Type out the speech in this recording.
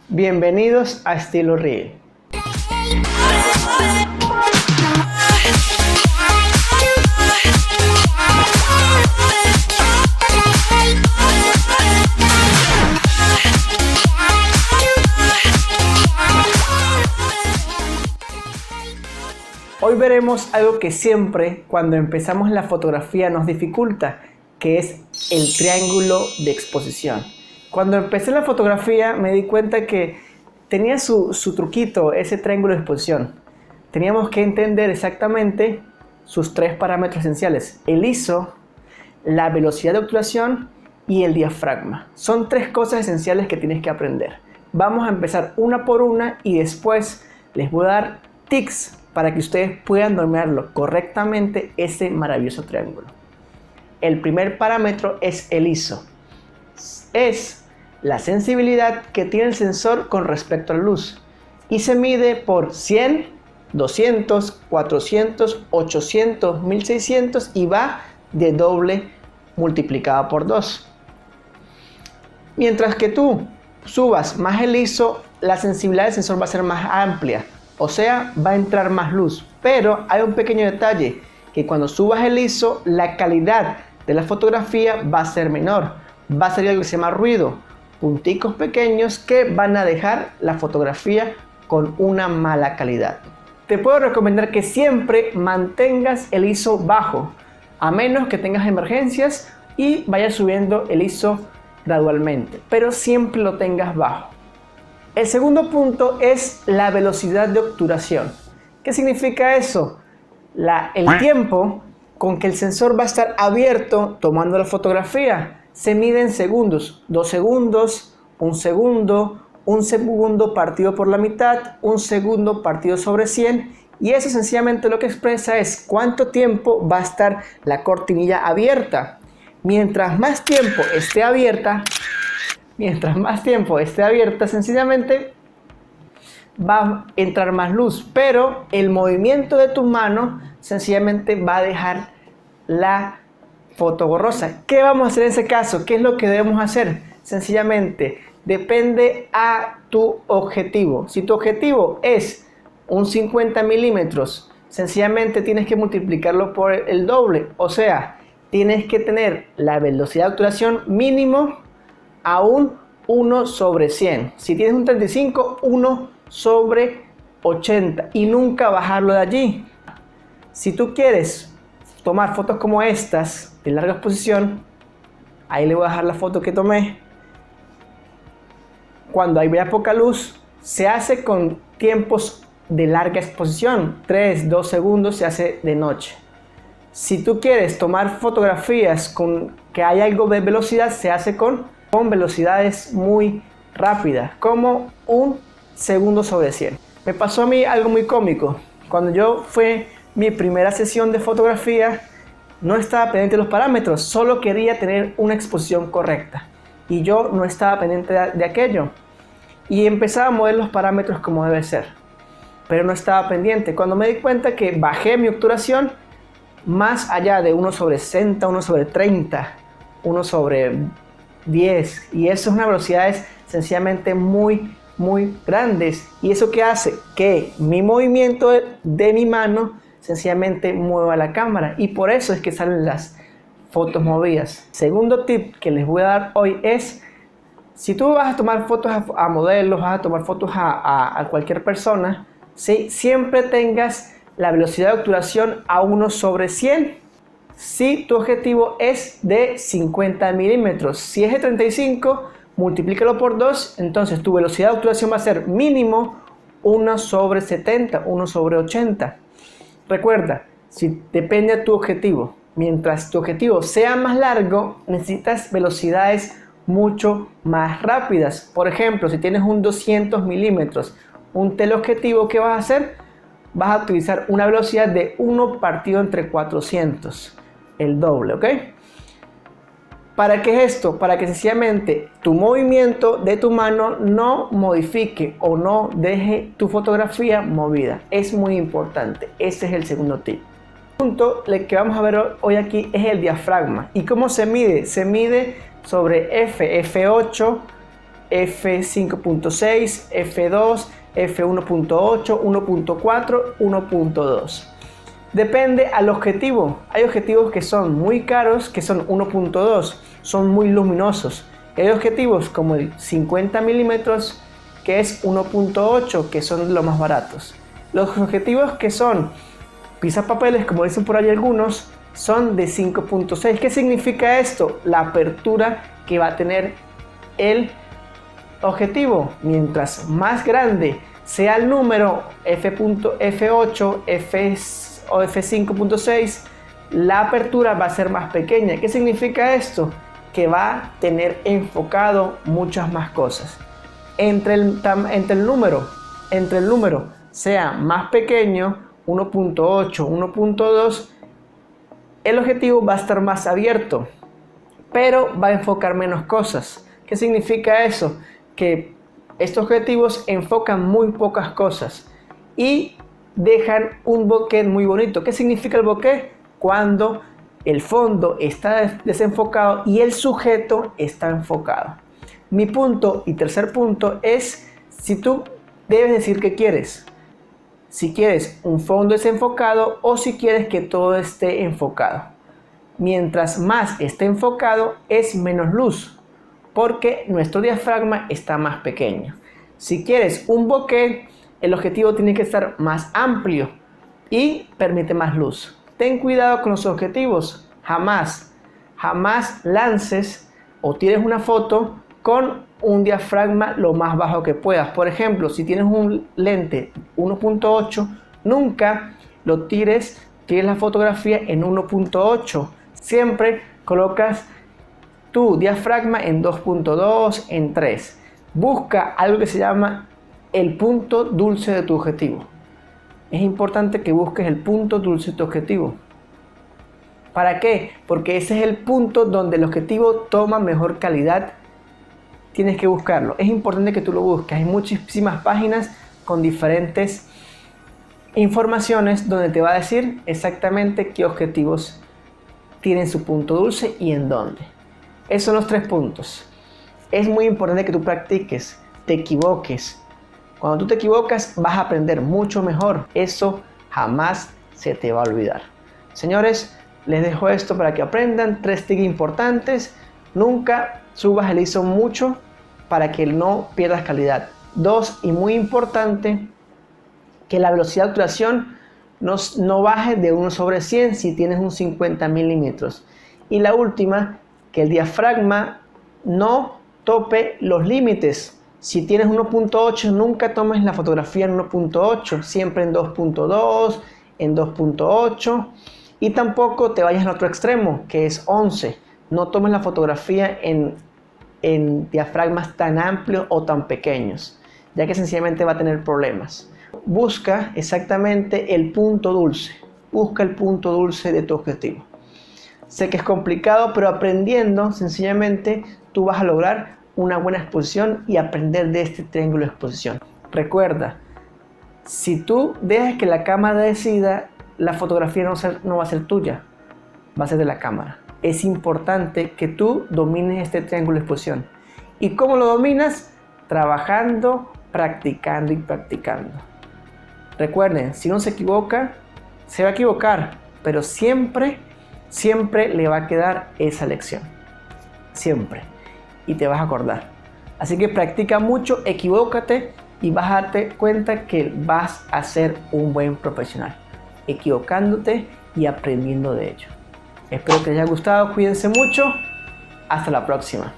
Bienvenidos a Estilo Reel. Hoy veremos algo que siempre cuando empezamos la fotografía nos dificulta, que es el triángulo de exposición. Cuando empecé la fotografía me di cuenta que tenía su truquito, ese triángulo de exposición. Teníamos que entender exactamente sus tres parámetros esenciales: el ISO, la velocidad de obturación y el diafragma. Son tres cosas esenciales que tienes que aprender. Vamos a empezar una por una y después les voy a dar tips para que ustedes puedan dominarlo correctamente, ese maravilloso triángulo. El primer parámetro es el ISO. Es la sensibilidad que tiene el sensor con respecto a la luz y se mide por 100, 200, 400, 800, 1600 y va de doble multiplicado por 2. Mientras que tú subas más el ISO, la sensibilidad del sensor va a ser más amplia, o sea, va a entrar más luz. Pero hay un pequeño detalle, que cuando subas el ISO, la calidad de la fotografía va a ser menor. Va a salir algo que se llama ruido, punticos pequeños que van a dejar la fotografía con una mala calidad. Te puedo recomendar que siempre mantengas el ISO bajo, a menos que tengas emergencias y vayas subiendo el ISO gradualmente, pero siempre lo tengas bajo. El segundo punto es la velocidad de obturación. ¿Qué significa eso? El tiempo con que el sensor va a estar abierto tomando la fotografía se mide en segundos: 2 segundos, 1 segundo partido por la mitad, 1 segundo partido sobre 100, y eso sencillamente lo que expresa es cuánto tiempo va a estar la cortinilla abierta. Mientras más tiempo esté abierta, sencillamente va a entrar más luz, pero el movimiento de tu mano sencillamente va a dejar la foto borrosa. ¿Qué vamos a hacer en ese caso? ¿Qué es lo que debemos hacer? Sencillamente depende a tu objetivo. Si tu objetivo es un 50 milímetros, sencillamente tienes que multiplicarlo por el doble, o sea, tienes que tener la velocidad de obturación mínimo a un 1 sobre 100. Si tienes un 35, 1 sobre 80 y nunca bajarlo de allí. Si tú quieres tomar fotos como estas de larga exposición, ahí le voy a dejar la foto que tomé. Cuando hay poca luz, se hace con tiempos de larga exposición, 3, 2 segundos, se hace de noche. Si tú quieres tomar fotografías con que hay algo de velocidad, se hace con velocidades muy rápidas, como 1 segundo sobre 100. Me pasó a mí algo muy cómico. Cuando fue mi primera sesión de fotografía, no estaba pendiente de los parámetros, solo quería tener una exposición correcta y yo no estaba pendiente de aquello y empezaba a mover los parámetros como debe ser, pero no estaba pendiente. Cuando me di cuenta que bajé mi obturación más allá de 1 sobre 60, 1 sobre 30, 1 sobre 10, y eso es una velocidades sencillamente muy grandes, y eso que hace que mi movimiento de mi mano sencillamente mueva la cámara, y por eso es que salen las fotos movidas. Segundo tip que les voy a dar hoy es: si tú vas a tomar fotos a modelos, vas a tomar fotos a cualquier persona, ¿sí? Siempre tengas la velocidad de obturación a 1 sobre 100. Si tu objetivo es de 50 milímetros, si es de 35, multiplícalo por 2, entonces tu velocidad de obturación va a ser mínimo 1 sobre 70, 1 sobre 80. Recuerda, si depende de tu objetivo, mientras tu objetivo sea más largo, necesitas velocidades mucho más rápidas. Por ejemplo, si tienes un 200 milímetros, un teleobjetivo, ¿qué vas a hacer? Vas a utilizar una velocidad de 1 partido entre 400, el doble, ¿ok? ¿Para qué es esto? Para que sencillamente tu movimiento de tu mano no modifique o no deje tu fotografía movida. Es muy importante. Ese es el segundo tip. El punto que vamos a ver hoy aquí es el diafragma. ¿Y cómo se mide? Se mide sobre F8 f5.6, f2, f1.8, 1.4, 1.2. Depende al objetivo. Hay objetivos que son muy caros, que son 1.2, son muy luminosos. Hay objetivos como el 50 milímetros, que es 1.8, que son los más baratos. Los objetivos que son pisapapeles, como dicen por ahí algunos, son de 5.6. ¿Qué significa esto? La apertura que va a tener el objetivo. Mientras más grande sea el número f.f8, f o f5.6, la apertura va a ser más pequeña. ¿Qué significa esto? Que va a tener enfocado muchas más cosas. Entre el número sea más pequeño, 1.8, 1.2, el objetivo va a estar más abierto, pero va a enfocar menos cosas. ¿Qué significa eso? Que estos objetivos enfocan muy pocas cosas y dejan un bokeh muy bonito. ¿Qué significa el bokeh? Cuando el fondo está desenfocado y el sujeto está enfocado. Mi punto y tercer punto es si tú debes decir qué quieres. Si quieres un fondo desenfocado o si quieres que todo esté enfocado. Mientras más esté enfocado es menos luz, porque nuestro diafragma está más pequeño. Si quieres un bokeh, el objetivo tiene que estar más amplio y permite más luz. Ten cuidado con los objetivos. Jamás lances o tires una foto con un diafragma lo más bajo que puedas. Por ejemplo, si tienes un lente 1.8, nunca lo tires la fotografía en 1.8. Siempre colocas tu diafragma en 2.2, en 3. Busca algo que se llama el punto dulce de tu objetivo. Es importante que busques el punto dulce de tu objetivo. ¿Para qué? Porque ese es el punto donde el objetivo toma mejor calidad. Tienes que buscarlo. Es importante que tú lo busques. Hay muchísimas páginas con diferentes informaciones donde te va a decir exactamente qué objetivos tienen su punto dulce y en dónde. Esos son los 3 puntos. Es muy importante que tú practiques, te equivoques. Cuando tú te equivocas vas a aprender mucho mejor. Eso jamás se te va a olvidar. Señores, les dejo esto para que aprendan 3 tips importantes. Nunca subas el ISO mucho para que no pierdas calidad. 2, y muy importante, que la velocidad de obturación no baje de 1/100 si tienes un 50 milímetros. Y la última, que el diafragma no tope los límites. Si tienes 1.8, nunca tomes la fotografía en 1.8, siempre en 2.2, en 2.8. Y tampoco te vayas al otro extremo, que es 11. No tomes la fotografía en diafragmas tan amplios o tan pequeños, ya que sencillamente va a tener problemas. Busca exactamente el punto dulce. Busca el punto dulce de tu objetivo. Sé que es complicado, pero aprendiendo, sencillamente, tú vas a lograr una buena exposición y aprender de este triángulo de exposición. Recuerda, si tú dejas que la cámara decida, la fotografía no va a ser tuya, va a ser de la cámara. Es importante que tú domines este triángulo de exposición. ¿Y cómo lo dominas? Trabajando, practicando y practicando. Recuerden, si uno se equivoca, se va a equivocar, pero siempre le va a quedar esa lección. Siempre. Y te vas a acordar. Así que practica mucho, equivócate y vas a darte cuenta que vas a ser un buen profesional. Equivocándote y aprendiendo de ello. Espero que les haya gustado, cuídense mucho. Hasta la próxima.